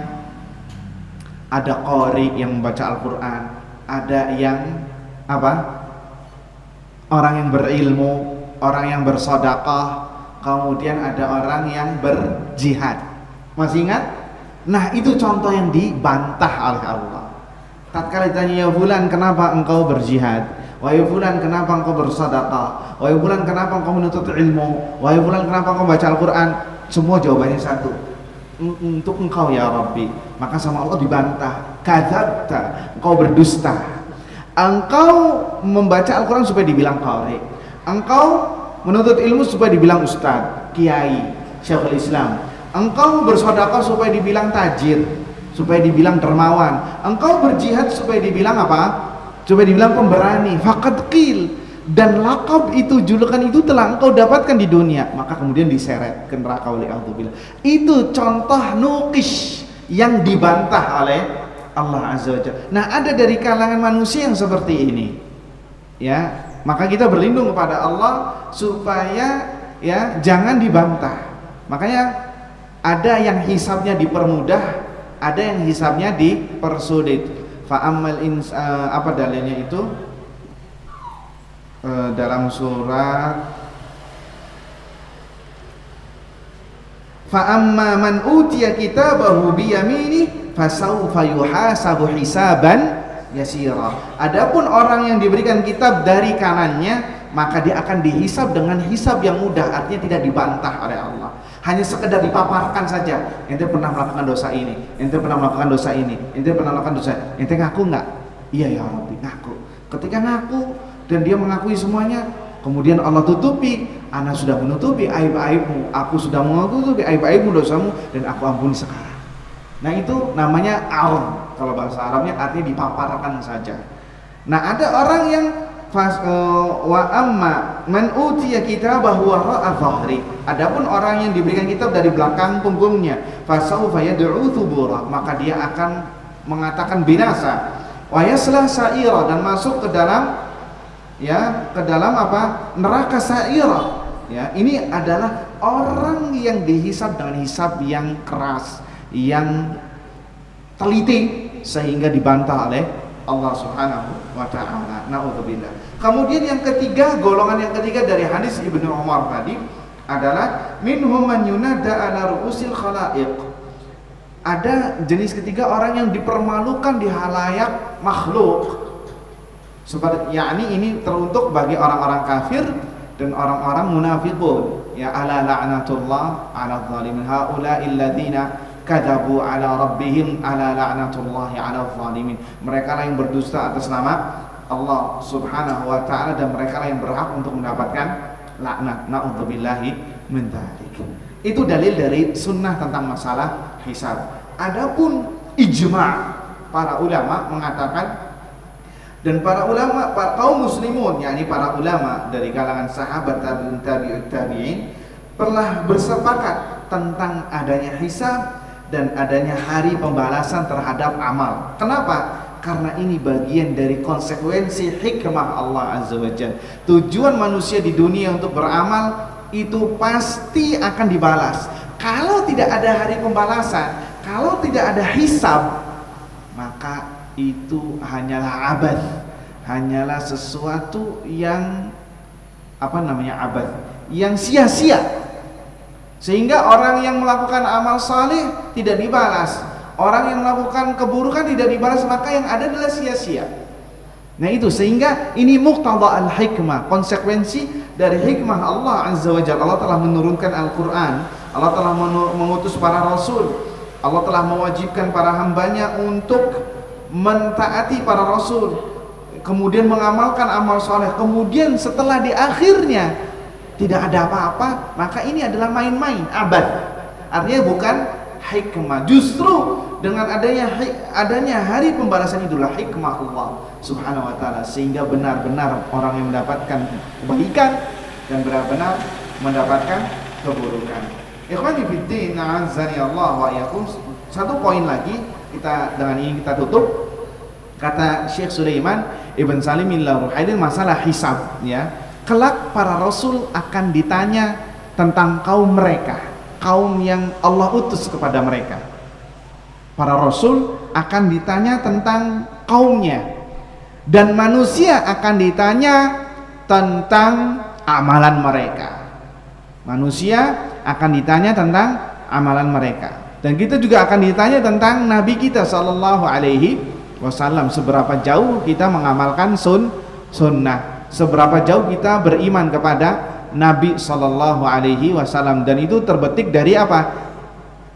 ada qari yang membaca Al-Qur'an, ada yang apa? Orang yang berilmu, orang yang bersedekah, kemudian ada orang yang berjihad. Masih ingat? Nah, itu contoh yang dibantah oleh Allah. Tatkala ditanya, "Ya fulan, kenapa engkau berjihad? Wahai fulan, kenapa engkau bersedekah? Wahai fulan, kenapa engkau menuntut ilmu? Wahai fulan, kenapa engkau baca Al-Qur'an?" Semua jawabannya satu. Untuk engkau ya Rabbi. Maka sama Allah dibantah. Kadzabta, engkau berdusta. Engkau membaca Al-Qur'an supaya dibilang qari. Engkau menuntut ilmu supaya dibilang ustaz, kiai, syekhul Islam. Engkau bersedekah supaya dibilang tajir, supaya dibilang dermawan. Engkau berjihad supaya dibilang apa? Supaya dibilang pemberani. Faqad qil, dan lakab itu, julukan itu telah engkau dapatkan di dunia, maka kemudian diseret ke neraka oleh Allah. Itu contoh nuqish yang dibantah oleh Allah Azza wa Jalla. Nah, ada dari kalangan manusia yang seperti ini. Ya, maka kita berlindung kepada Allah supaya ya jangan dibantah. Makanya ada yang hisabnya dipermudah, ada yang hisabnya dipersulit. Fa'ammal apa dalilnya itu? Dalam surat fa'amma man utiya kitabahu biyamini fasawfa yuhasabu hisaban yasira. Adapun orang yang diberikan kitab dari kanannya, maka dia akan dihisab dengan hisab yang mudah, artinya tidak dibantah oleh Allah. Hanya sekedar dipaparkan saja. Ente pernah melakukan dosa ini, ente pernah melakukan dosa ini, ente pernah melakukan dosa. Ente ngaku enggak? Iya ya Rabbi, ngaku. Ketika ngaku dan dia mengakui semuanya, kemudian Allah tutupi, ana sudah menutupi aib-aibmu, aku sudah menutupi aib-aibmu, dosamu, dan aku ampuni sekarang. Nah, itu namanya aun. Kalau bahasa Arabnya artinya dipaparkan saja. Nah, ada orang yang wa amma man utiya kitabahu wara'a dhahri. Adapun orang yang diberikan kitab dari belakang punggungnya, fasawfa yad'u thubura, maka dia akan mengatakan binasa. Wa yasla sa'ira, dan masuk ke dalam apa? Neraka sa'ira. Ya, ini adalah orang yang dihisab dengan hisab yang keras, yang teliti, sehingga dibantah oleh Allah Subhanahu wa ta'ala. Na'udzubillah. Kemudian yang ketiga, golongan yang ketiga dari hadis Ibnu Umar tadi adalah minhum man yunada ala ru'usil khalaiq. Ada jenis ketiga, orang yang dipermalukan di halayak makhluk. Seperti yakni ini teruntuk bagi orang-orang kafir dan orang-orang munafiqun. Ya, ala la'natullah ala zalimin haula'il ladzina kadzabu ala rabbihim ala la'natullahi ala zalimin. Mereka lah yang berdusta atas nama Allah Subhanahu wa ta'ala, dan mereka lah yang berhak untuk mendapatkan laknat. Na'udzubillahi min dzalik. Itu dalil dari sunnah tentang masalah hisab. Adapun ijma' para ulama mengatakan, dan para ulama, para kaum muslimun, yakni para ulama dari kalangan sahabat tabi'in tabi'ut tabi'in, telah bersepakat tentang adanya hisab dan adanya hari pembalasan terhadap amal. Kenapa? Karena ini bagian dari konsekuensi hikmah Allah Azza wa Jalla. Tujuan manusia di dunia untuk beramal itu pasti akan dibalas. Kalau tidak ada hari pembalasan, kalau tidak ada hisab, maka itu hanyalah abad, hanyalah sesuatu yang abad, yang sia-sia. Sehingga orang yang melakukan amal saleh tidak dibalas, orang yang melakukan keburukan tidak dibalas, maka yang ada adalah sia-sia. Nah, itu sehingga ini muqtada al-hikmah, konsekuensi dari hikmah Allah Azza wa Jalla. Allah telah menurunkan Al-Qur'an, Allah telah mengutus para rasul, Allah telah mewajibkan para hambanya untuk mentaati para rasul, kemudian mengamalkan amal soleh, kemudian setelah di akhirnya tidak ada apa-apa, maka ini adalah main-main, abad. Artinya bukan hikmah. Justru dengan adanya hari pembalasan itulah hikmah Allah Subhanahu wa ta'ala, sehingga benar-benar orang yang mendapatkan kebaikan dan benar-benar mendapatkan keburukan. Ikhwani fiddin, a'azzani Allah wa iyyakum. Satu poin lagi dengan ini kita tutup. Kata Syekh Sulaiman Ibn Salim Al-Ruhaili masalah hisab, ya. Kelak para rasul akan ditanya tentang kaum mereka, kaum yang Allah utus kepada mereka. Para rasul akan ditanya tentang kaumnya, dan manusia akan ditanya tentang amalan mereka. Manusia akan ditanya tentang amalan mereka, dan kita juga akan ditanya tentang Nabi kita Sallallahu Alaihi Wasallam, seberapa jauh kita mengamalkan sunnah, seberapa jauh kita beriman kepada Nabi Sallallahu Alaihi Wasallam, dan itu terbetik dari apa?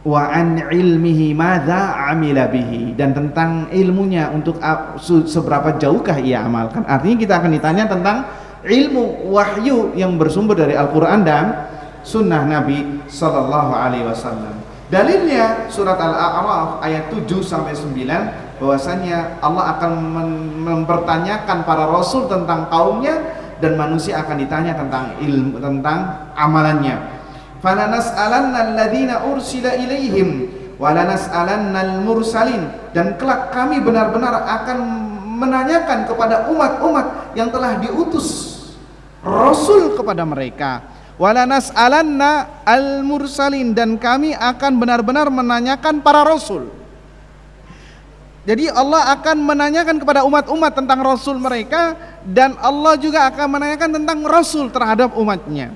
Wa an ilmihi madza amila bihi, dan tentang ilmunya untuk seberapa jauhkah ia amalkan. Artinya kita akan ditanya tentang ilmu wahyu yang bersumber dari Al-Quran dan sunnah Nabi Sallallahu Alaihi Wasallam. Dalilnya surat Al-A'raf ayat 7-9, bahwasanya Allah akan mempertanyakan para rasul tentang kaumnya, dan manusia akan ditanya tentang ilmu, tentang amalannya. Falanas'alanna alladzina ursila ilaihim walanas'alannal mursalin, dan kelak kami benar-benar akan menanyakan kepada umat-umat yang telah diutus rasul kepada mereka. Walanas'alanna al-mursalin, dan kami akan benar-benar menanyakan para rasul. Jadi Allah akan menanyakan kepada umat-umat tentang rasul mereka, dan Allah juga akan menanyakan tentang rasul terhadap umatnya.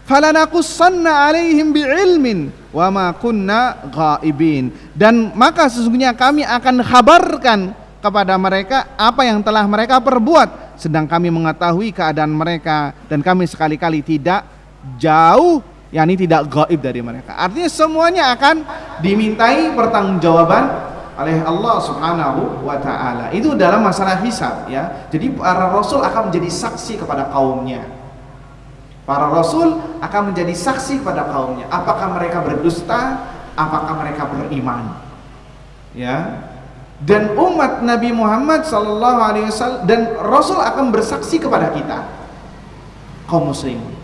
Falanakussanna alaihim bi'ilmin wa ma kunna ghaibin, dan maka sesungguhnya kami akan kabarkan kepada mereka apa yang telah mereka perbuat, sedang kami mengetahui keadaan mereka, dan kami sekali-kali tidak jauh, yakni tidak gaib dari mereka. Artinya semuanya akan dimintai pertanggungjawaban oleh Allah Subhanahu wa taala. Itu dalam masalah hisab, ya. Jadi para rasul akan menjadi saksi kepada kaumnya. Para rasul akan menjadi saksi kepada kaumnya. Apakah mereka berdusta, apakah mereka beriman. Ya. Dan umat Nabi Muhammad sallallahu alaihi wasallam dan rasul akan bersaksi kepada kita, kaum muslimin.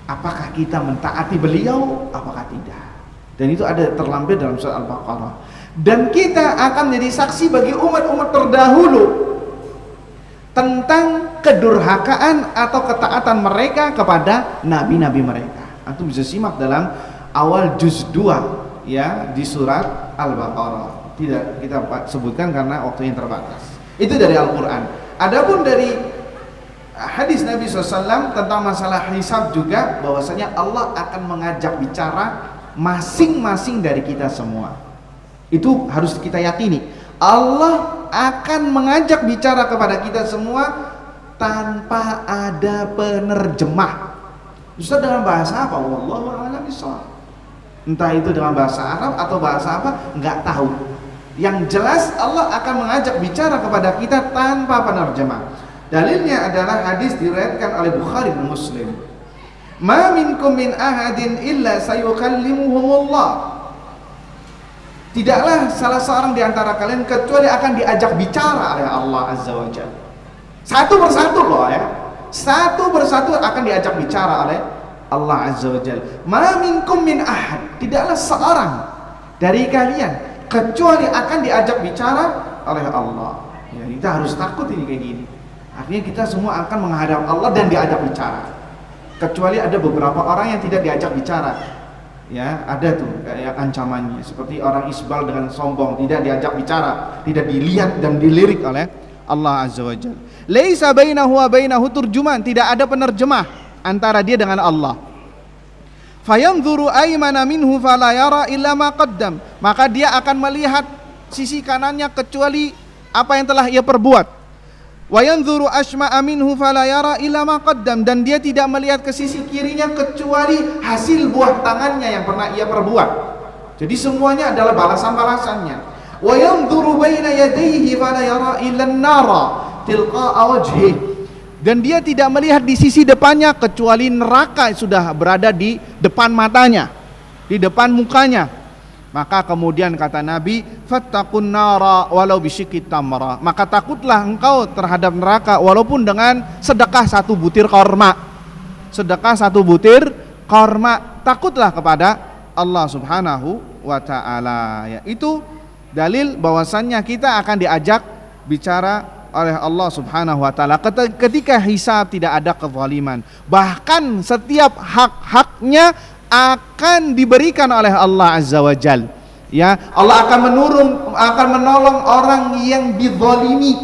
Apakah kita mentaati beliau, apakah tidak. Dan itu ada terlampir dalam surat Al-Baqarah. Dan kita akan menjadi saksi bagi umat-umat terdahulu tentang kedurhakaan atau ketaatan mereka kepada nabi-nabi mereka. Antum bisa simak dalam awal juz 2, ya, di surat Al-Baqarah. Tidak kita sebutkan karena waktunya terbatas. Itu dari Al-Quran. Adapun dari hadis Nabi SAW tentang masalah hisab juga, bahwasanya Allah akan mengajak bicara masing-masing dari kita semua. Itu harus kita yakini. Allah akan mengajak bicara kepada kita semua tanpa ada penerjemah. Ustaz, dengan bahasa apa? Wallahu a'lam bishawab. Entah itu dengan bahasa Arab atau bahasa apa, enggak tahu. Yang jelas Allah akan mengajak bicara kepada kita tanpa penerjemah. Dalilnya adalah hadis diriwayatkan oleh Bukhari dan Muslim. Ma minkum min ahadin illa sayukallimuhumullah. Tidaklah salah seorang di antara kalian kecuali akan diajak bicara oleh Allah Azza wa Jalla. Satu persatu loh, ya. Satu persatu akan diajak bicara oleh Allah Azza wa Jalla. Ma minkum min ahad. Tidaklah seorang dari kalian kecuali akan diajak bicara oleh Allah. Ya, kita harus takut ini kayak gini. Artinya kita semua akan menghadap Allah dan diajak bicara. Kecuali ada beberapa orang yang tidak diajak bicara. Ya, ada tuh kayak ancamannya, seperti orang isbal dengan sombong, tidak diajak bicara, tidak dilihat dan dilirik oleh Allah Azza wa Jalla. Laisa bainahu wa bainahu turjuman, tidak ada penerjemah antara dia dengan Allah. Fayanzuru aymana minhu fala yara illa ma qaddam, maka dia akan melihat sisi kanannya kecuali apa yang telah ia perbuat. Wa yanzuru ashma'a minhu fala yara illa ma qaddam, dan dia tidak melihat ke sisi kirinya kecuali hasil buah tangannya yang pernah ia perbuat. Jadi semuanya adalah balasan-balasannya. Wa yanzuru baina yadayhi fala yara illa an-nara tilqa'a wajhihi, dan dia tidak melihat di sisi depannya kecuali neraka yang sudah berada di depan matanya, di depan mukanya. Maka kemudian kata Nabi, fattaqun nara walau bisyikki tamra, maka takutlah engkau terhadap neraka walaupun dengan sedekah satu butir korma. sedekah 1 butir korma, takutlah kepada Allah Subhanahu wa ta'ala. Ya, itu dalil bahwasannya kita akan diajak bicara oleh Allah Subhanahu wa ta'ala ketika hisab, tidak ada kezaliman. Bahkan setiap hak-haknya akan diberikan oleh Allah Azza wa Jal. Ya, Allah akan menolong orang yang dizalimi,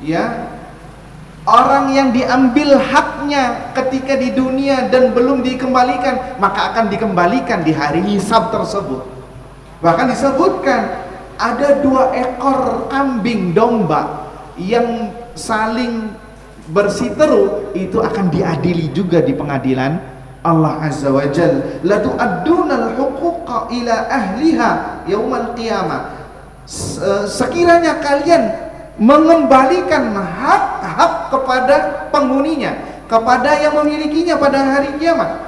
ya. Orang yang diambil haknya ketika di dunia dan belum dikembalikan, maka akan dikembalikan di hari hisab tersebut. Bahkan disebutkan ada 2 ekor kambing domba yang saling bersiteru, itu akan diadili juga di pengadilan Allah Azza wa Jalla. La tu'addunal huquqa ila ahliha yaumal qiyamah. Sekiranya kalian mengembalikan hak-hak kepada penghuninya, kepada yang memilikinya pada hari kiamat.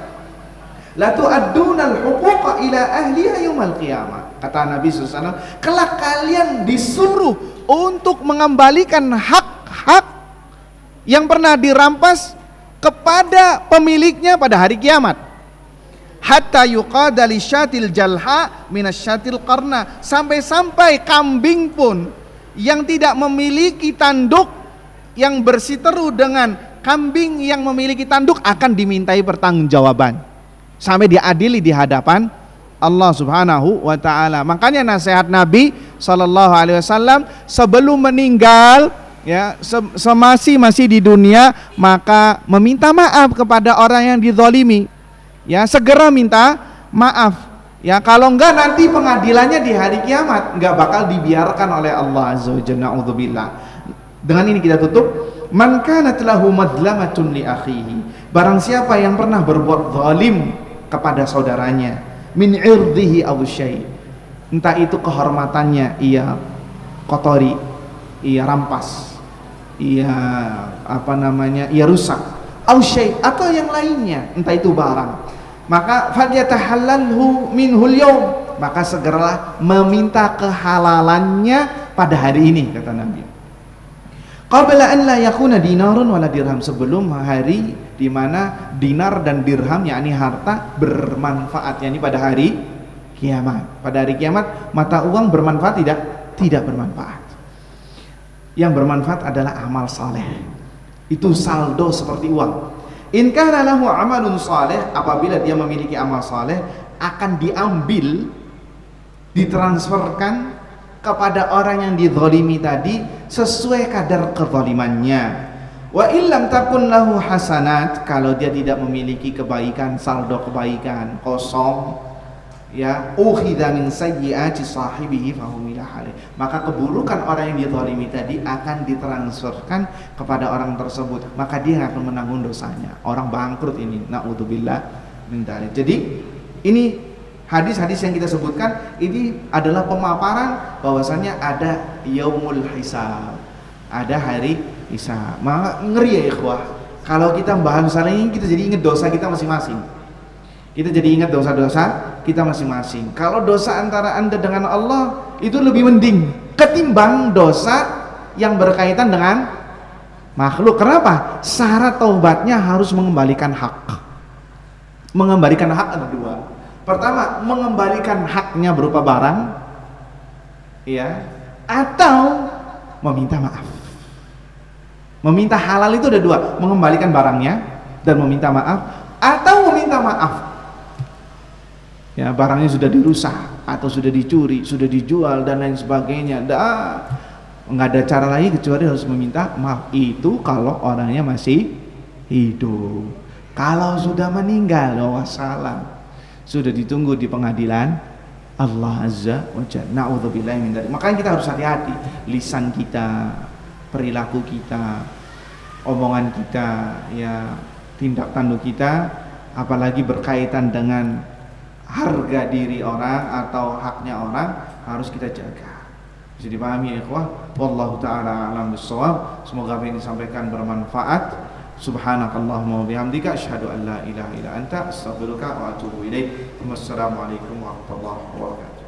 La tu'addunal huquqa ila ahliha yaumal qiyamah. Kata Nabi SAW, kelak kalian disuruh untuk mengembalikan hak-hak yang pernah dirampas kepada pemiliknya pada hari kiamat. Hatta yuqada li syatil jalha minasyatil qarna, sampai-sampai kambing pun yang tidak memiliki tanduk yang bersiteru dengan kambing yang memiliki tanduk akan dimintai pertanggungjawaban sampai diadili di hadapan Allah Subhanahu wa ta'ala. Makanya nasihat Nabi SAW sebelum meninggal, ya, masih di dunia, maka meminta maaf kepada orang yang dizalimi. Ya, segera minta maaf. Ya, kalau enggak nanti pengadilannya di hari kiamat enggak bakal dibiarkan oleh Allah Azza wa Jalla. Na'udzubillah. Dengan ini kita tutup. Man kanat lahu madlamatun li akhihi. Barang siapa yang pernah berbuat zalim kepada saudaranya, min irdihi aw syai', entah itu kehormatannya ia kotori, ia rampas, ia ia rusak, aw syai', atau yang lainnya, entah itu barang, maka falyatahallalhu minhul yaum, maka segeralah meminta kehalalannya pada hari ini, kata Nabi. Qabla an la yakuna dinarun wala dirham, sebelum hari di mana dinar dan dirham, yakni harta, bermanfaat, yakni pada hari kiamat. Pada hari kiamat mata uang bermanfaat tidak bermanfaat. Yang bermanfaat adalah amal saleh. Itu saldo seperti uang. In kana lahu amalun saleh, apabila dia memiliki amal saleh, akan diambil, ditransferkan kepada orang yang dizalimi tadi sesuai kadar kezalimannya. Wa illam takun lahu hasanat, kalau dia tidak memiliki kebaikan, saldo kebaikan kosong, ya, ukhidha min sayyiati sahibihi fahumila alaih, maka keburukan orang yang dizalimi tadi akan ditransferkan kepada orang tersebut, maka dia akan menanggung dosanya. Orang bangkrut ini, naudzubillah min dzalik. Jadi ini hadis-hadis yang kita sebutkan ini adalah pemaparan bahwasannya ada yaumul hisab, ada hari hisab. Maka ngeri ya ikhwah, kalau kita membahas masalah ini kita jadi ingat dosa kita masing-masing. Kita jadi ingat dosa-dosa kita masing-masing. Kalau dosa antara Anda dengan Allah itu lebih mending ketimbang dosa yang berkaitan dengan makhluk. Kenapa? Syarat taubatnya harus mengembalikan hak. Mengembalikan hak ada 2. Pertama, mengembalikan haknya berupa barang, ya, atau meminta maaf. Meminta halal itu ada 2, mengembalikan barangnya dan meminta maaf, atau meminta maaf. Ya, barangnya sudah dirusak atau sudah dicuri, sudah dijual dan lain sebagainya. Nggak ada cara lain kecuali harus meminta maaf. Itu kalau orangnya masih hidup. Kalau sudah meninggal, wassalam, sudah ditunggu di pengadilan Allah Azza wa Jalla. Na'udzubillahi min dzalik. Makanya kita harus hati-hati, lisan kita, perilaku kita, omongan kita, ya, tindak tanduk kita, apalagi berkaitan dengan harga diri orang atau haknya orang, harus kita jaga. Bisa dipahami ya ikhwah? Wallahu ta'ala a'lam bissawab. Semoga apa yang disampaikan bermanfaat. Subhanakallahumma wa bihamdika asyhadu an la ilaha illa anta astaghfiruka wa atubu ilaik. Wassalamualaikum warahmatullahi wabarakatuh.